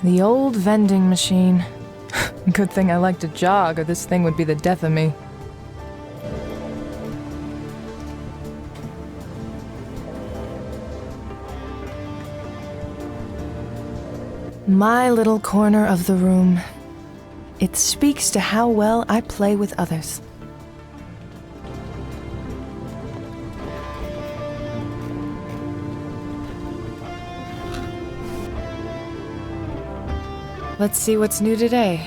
The old vending machine. Good thing I like to jog, or this thing would be the death of me. My little corner of the room. It speaks to how well I play with others. Let's see what's new today.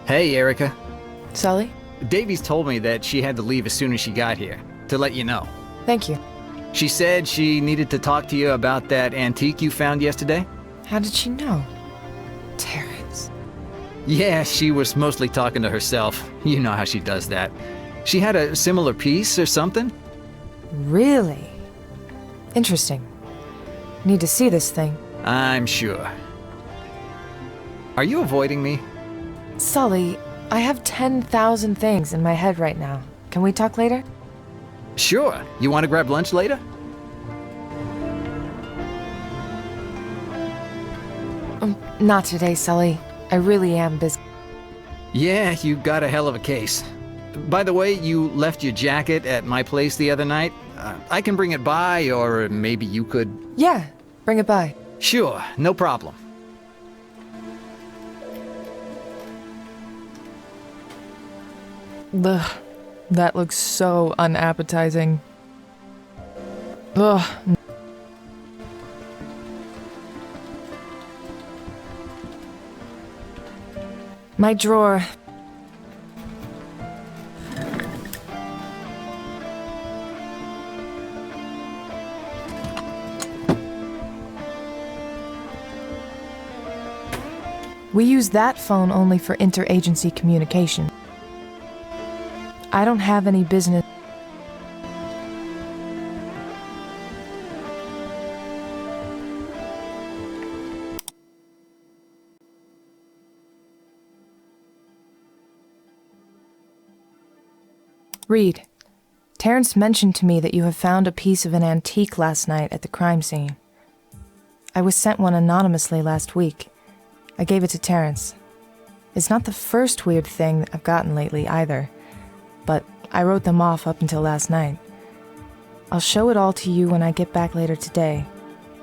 Hey, Erica. Sully? Davies told me that she had to leave as soon as she got here, to let you know. Thank you. She said she needed to talk to you about that antique you found yesterday. How did she know? Terrence. Yeah, she was mostly talking to herself. You know how she does that. She had a similar piece or something? Really? Interesting. Need to see this thing. I'm sure. Are you avoiding me? Sully, I have 10,000 things in my head right now. Can we talk later? Sure. You want to grab lunch later? Not today, Sully. I really am busy. Yeah, you got a hell of a case. By the way, you left your jacket at my place the other night. I can bring it by, or maybe you could... Yeah, bring it by. Sure, no problem. Ugh, that looks so unappetizing. Ugh. My drawer. We use that phone only for interagency communication. I don't have any business. Reed, Terrence mentioned to me that you have found a piece of an antique last night at the crime scene. I was sent one anonymously last week. I gave it to Terrence. It's not the first weird thing I've gotten lately either, but I wrote them off up until last night. I'll show it all to you when I get back later today.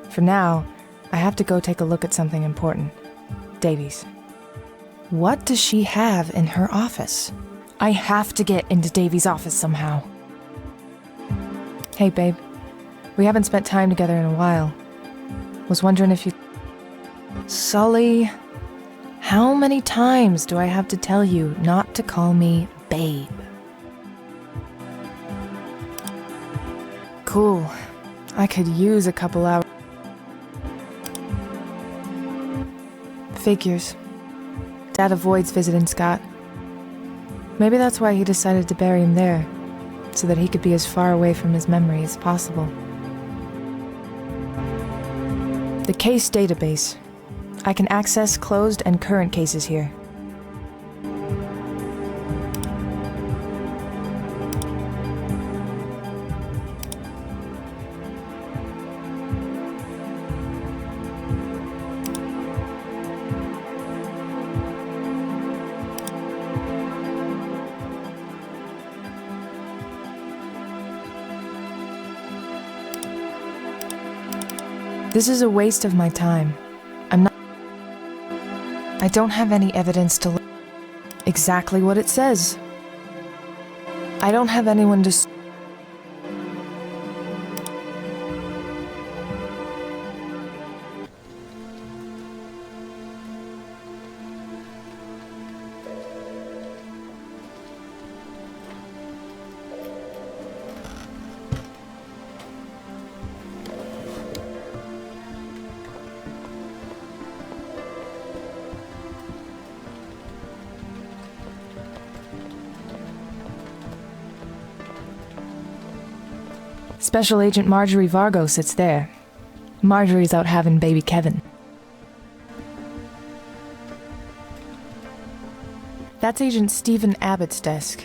For now, I have to go take a look at something important. Davies. What does she have in her office? I have to get into Davies' office somehow. Hey, babe. We haven't spent time together in a while. Was wondering if you... Sully, how many times do I have to tell you not to call me babe? Cool. I could use a couple hours. Figures. Dad avoids visiting Scott. Maybe that's why he decided to bury him there, so that he could be as far away from his memory as possible. The case database. I can access closed and current cases here. This is a waste of my time. I don't have any evidence to look exactly what it says. I don't have anyone to... Special Agent Marjorie Vargo sits there. Marjorie's out having baby Kevin. That's Agent Stephen Abbott's desk.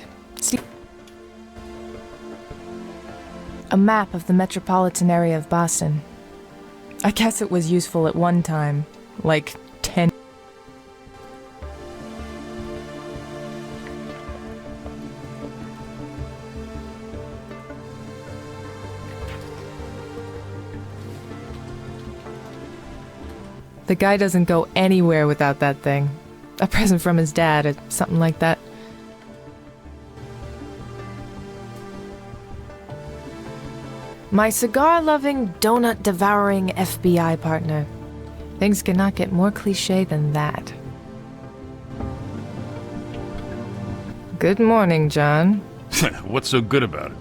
A map of the metropolitan area of Boston. I guess it was useful at one time. Like 10. The guy doesn't go anywhere without that thing. A present from his dad or something like that. My cigar-loving, donut-devouring FBI partner. Things cannot get more cliché than that. Good morning, John. What's so good about it?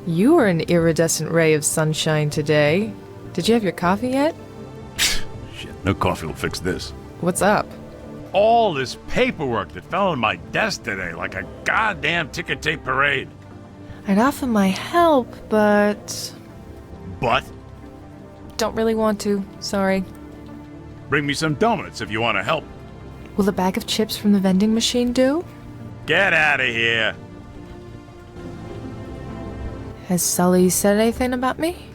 You were an iridescent ray of sunshine today. Did you have your coffee yet? Shit, no coffee will fix this. What's up? All this paperwork that fell on my desk today like a goddamn ticker tape parade. I'd offer my help, but... But? Don't really want to, sorry. Bring me some donuts if you want to help. Will a bag of chips from the vending machine do? Get out of here. Has Sully said anything about me?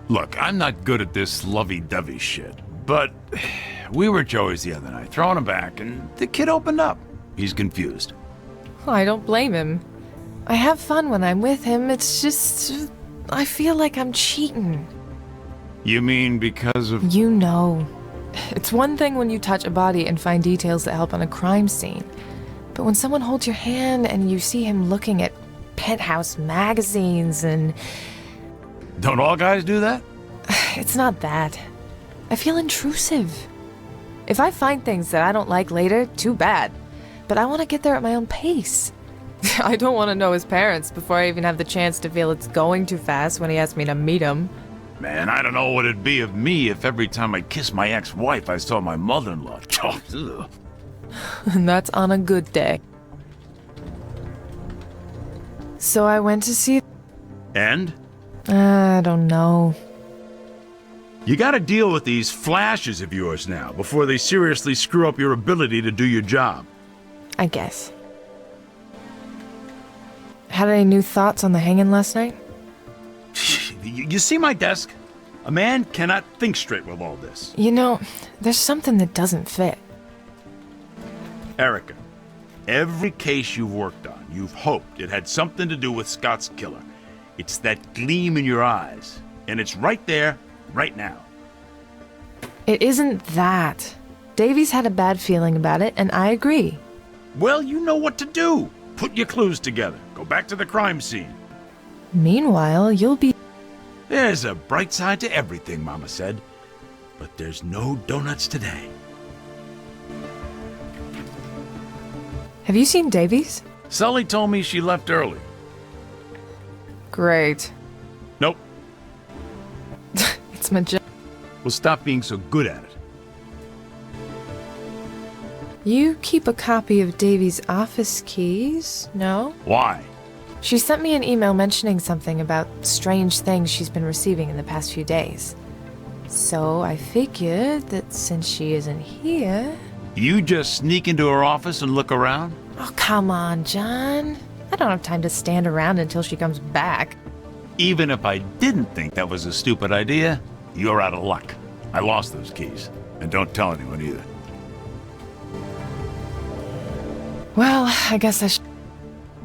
Look, I'm not good at this lovey-dovey shit, but we were at Joey's the other night, throwing him back, and the kid opened up. He's confused. I don't blame him. I have fun when I'm with him, it's just... I feel like I'm cheating. You mean because of... You know. It's one thing when you touch a body and find details that help on a crime scene. But when someone holds your hand and you see him looking at penthouse magazines and... Don't all guys do that? It's not that. I feel intrusive. If I find things that I don't like later, too bad. But I want to get there at my own pace. I don't want to know his parents before I even have the chance to feel it's going too fast when he asks me to meet him. Man, I don't know what it'd be of me if every time I kissed my ex-wife I saw my mother-in-law. Ugh. And that's on a good day. So I went to see... And? I don't know. You gotta deal with these flashes of yours now before they seriously screw up your ability to do your job. I guess. Had any new thoughts on the hanging last night? You see my desk? A man cannot think straight with all this. You know, there's something that doesn't fit. Erica, every case you've worked on, you've hoped it had something to do with Scott's killer. It's that gleam in your eyes, and it's right there, right now. It isn't that. Davies had a bad feeling about it, and I agree. Well, you know what to do. Put your clues together. Go back to the crime scene. Meanwhile, you'll be... There's a bright side to everything, Mama said. But there's no donuts today. Have you seen Davies? Sully told me she left early. Great. Nope. It's my job. Well, stop being so good at it. You keep a copy of Davies' office keys, no? Why? She sent me an email mentioning something about strange things she's been receiving in the past few days. So I figured that since she isn't here... You just sneak into her office and look around? Oh, come on, John. I don't have time to stand around until she comes back. Even if I didn't think that was a stupid idea, you're out of luck. I lost those keys. And don't tell anyone either. Well, I guess I should...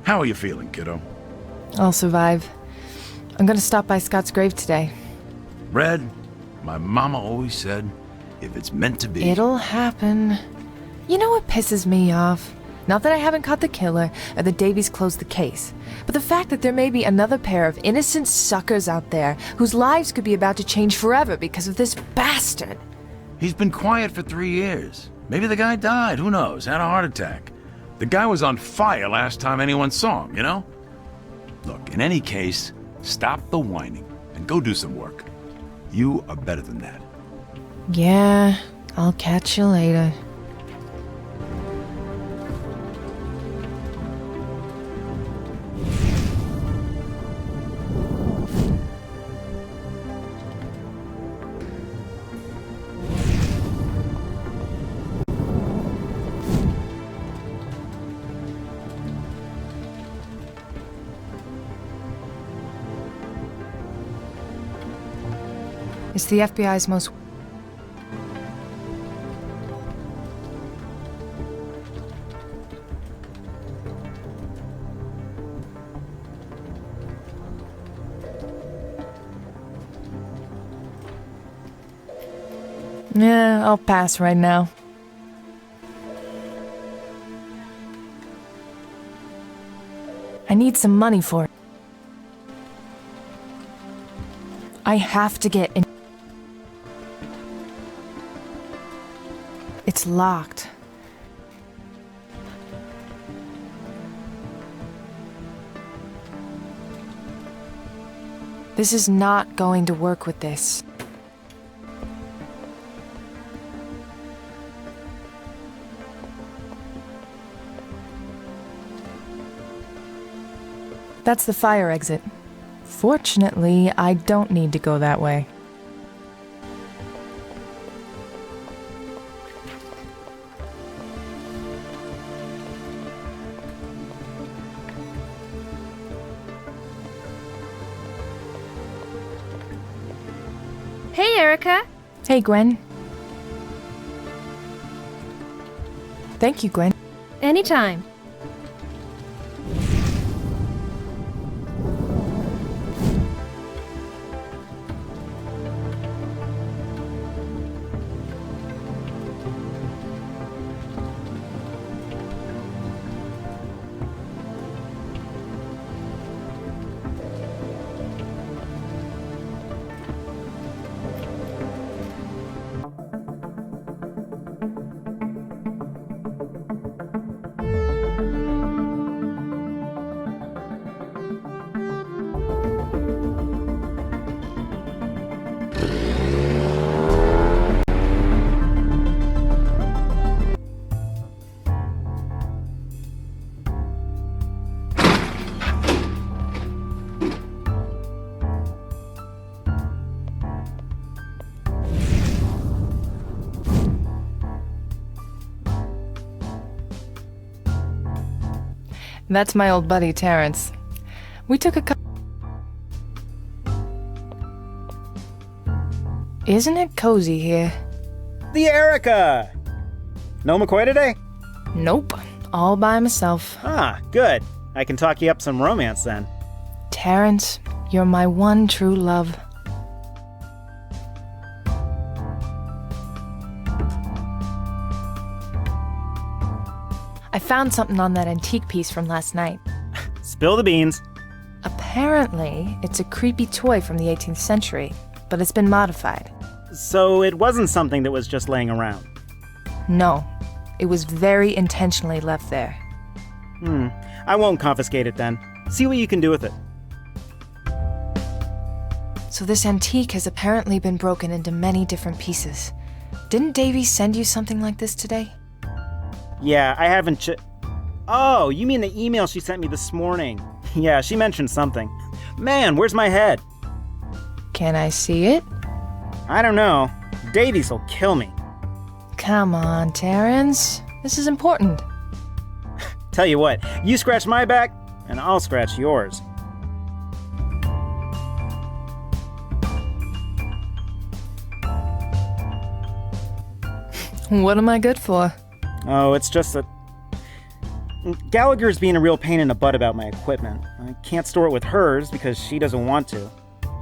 How are you feeling, kiddo? I'll survive. I'm gonna stop by Scott's grave today. Red, my mama always said, if it's meant to be... It'll happen. You know what pisses me off? Not that I haven't caught the killer, or that Davies closed the case, but the fact that there may be another pair of innocent suckers out there whose lives could be about to change forever because of this bastard. He's been quiet for 3 years. Maybe the guy died, who knows, had a heart attack. The guy was on fire last time anyone saw him, you know? Look, in any case, stop the whining and go do some work. You are better than that. Yeah, I'll catch you later. It's the FBI's most... Yeah, I'll pass right now. I need some money for it. I have to get in. It's locked. This is not going to work with this. That's the fire exit. Fortunately, I don't need to go that way. Hey, Erica. Hey, Gwen. Thank you, Gwen. Anytime. That's my old buddy, Terrence. We took a Isn't it cozy here? The Erica! No McCoy today? Nope. All by myself. Ah, good. I can talk you up some romance then. Terrence, you're my one true love. I found something on that antique piece from last night. Spill the beans. Apparently, it's a creepy toy from the 18th century, but it's been modified. So it wasn't something that was just laying around. No, it was very intentionally left there. I won't confiscate it then. See what you can do with it. So this antique has apparently been broken into many different pieces. Didn't Davy send you something like this today? Yeah, I haven't Oh, you mean the email she sent me this morning. Yeah, she mentioned something. Man, where's my head? Can I see it? I don't know. Davies will kill me. Come on, Terrence. This is important. Tell you what, you scratch my back, and I'll scratch yours. What am I good for? Oh, it's just that Gallagher's being a real pain in the butt about my equipment. I can't store it with hers because she doesn't want to.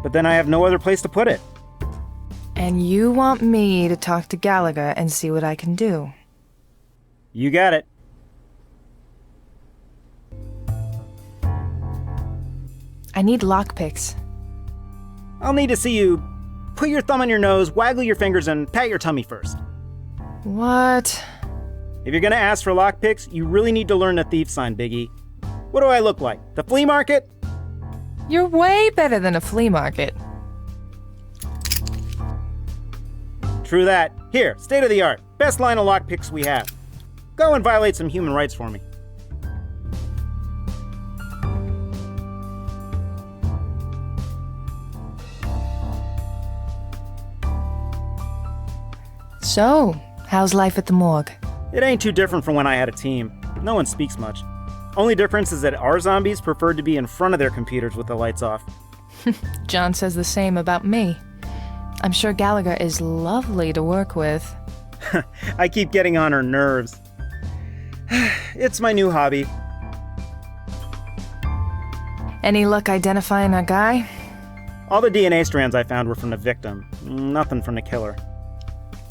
But then I have no other place to put it. And you want me to talk to Gallagher and see what I can do? You got it. I need lockpicks. I'll need to see you put your thumb on your nose, waggle your fingers, and pat your tummy first. What? If you're gonna ask for lockpicks, you really need to learn the thief sign, Biggie. What do I look like? The flea market? You're way better than a flea market. True that. Here, state of the art. Best line of lockpicks we have. Go and violate some human rights for me. So, how's life at the morgue? It ain't too different from when I had a team. No one speaks much. Only difference is that our zombies preferred to be in front of their computers with the lights off. John says the same about me. I'm sure Gallagher is lovely to work with. I keep getting on her nerves. It's my new hobby. Any luck identifying our guy? All the DNA strands I found were from the victim. Nothing from the killer.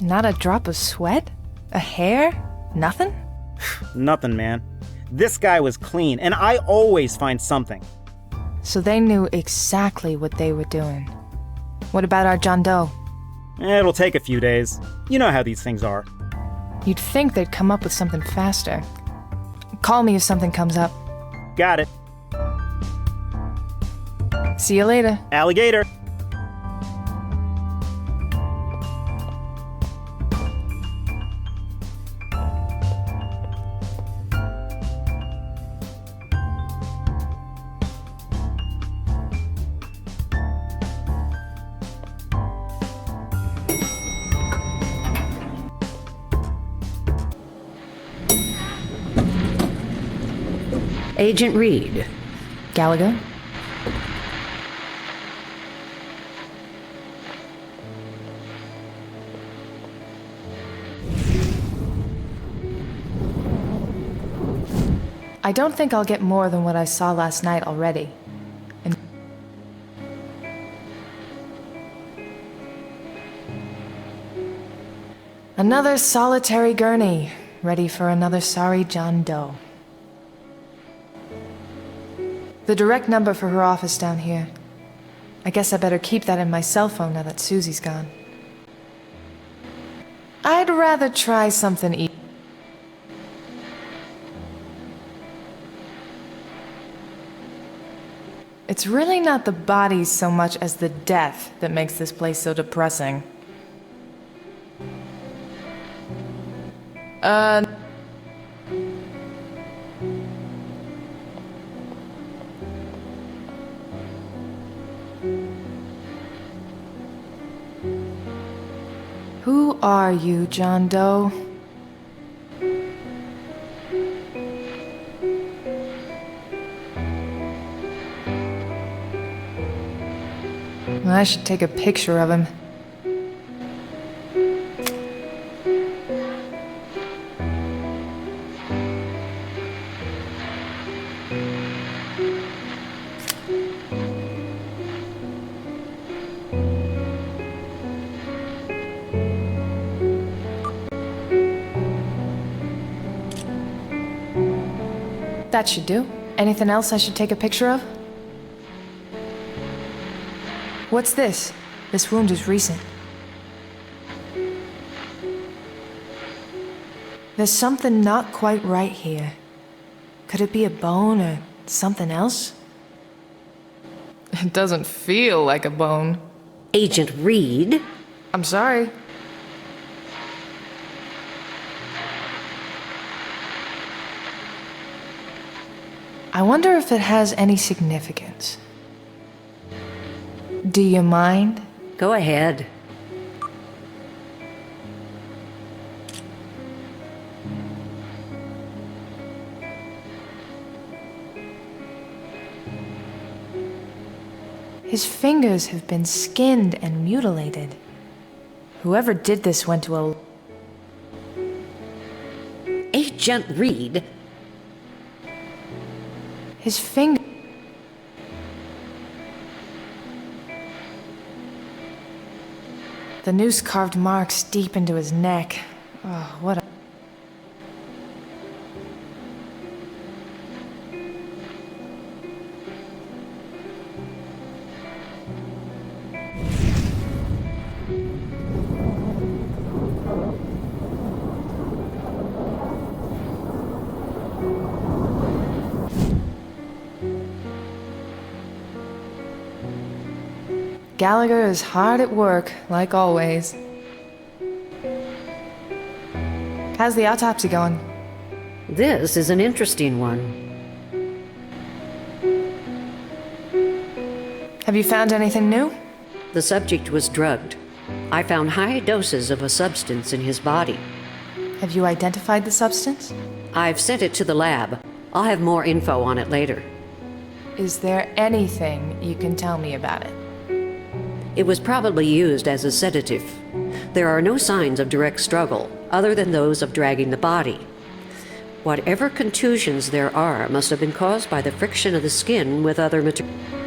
Not a drop of sweat? A hair? Nothing? Nothing, man. This guy was clean, and I always find something. So they knew exactly what they were doing. What about our John Doe? It'll take a few days. You know how these things are. You'd think they'd come up with something faster. Call me if something comes up. Got it. See you later. Alligator. Agent Reed. Gallagher? I don't think I'll get more than what I saw last night already. And another solitary gurney, ready for another sorry John Doe. The direct number for her office down here. I guess I better keep that in my cell phone now that Susie's gone. I'd rather try something It's really not the bodies so much as the death that makes this place so depressing. Who are you, John Doe? I should take a picture of him. That should do. Anything else I should take a picture of? What's this? This wound is recent. There's something not quite right here. Could it be a bone or something else? It doesn't feel like a bone. Agent Reed. I'm sorry. I wonder if it has any significance. Do you mind? Go ahead. His fingers have been skinned and mutilated. Whoever did this went to a... Agent Reed. His finger... The noose carved marks deep into his neck. Oh, what a... Gallagher is hard at work, like always. How's the autopsy going? This is an interesting one. Have you found anything new? The subject was drugged. I found high doses of a substance in his body. Have you identified the substance? I've sent it to the lab. I'll have more info on it later. Is there anything you can tell me about it? It was probably used as a sedative. There are no signs of direct struggle, other than those of dragging the body. Whatever contusions there are must have been caused by the friction of the skin with other materials.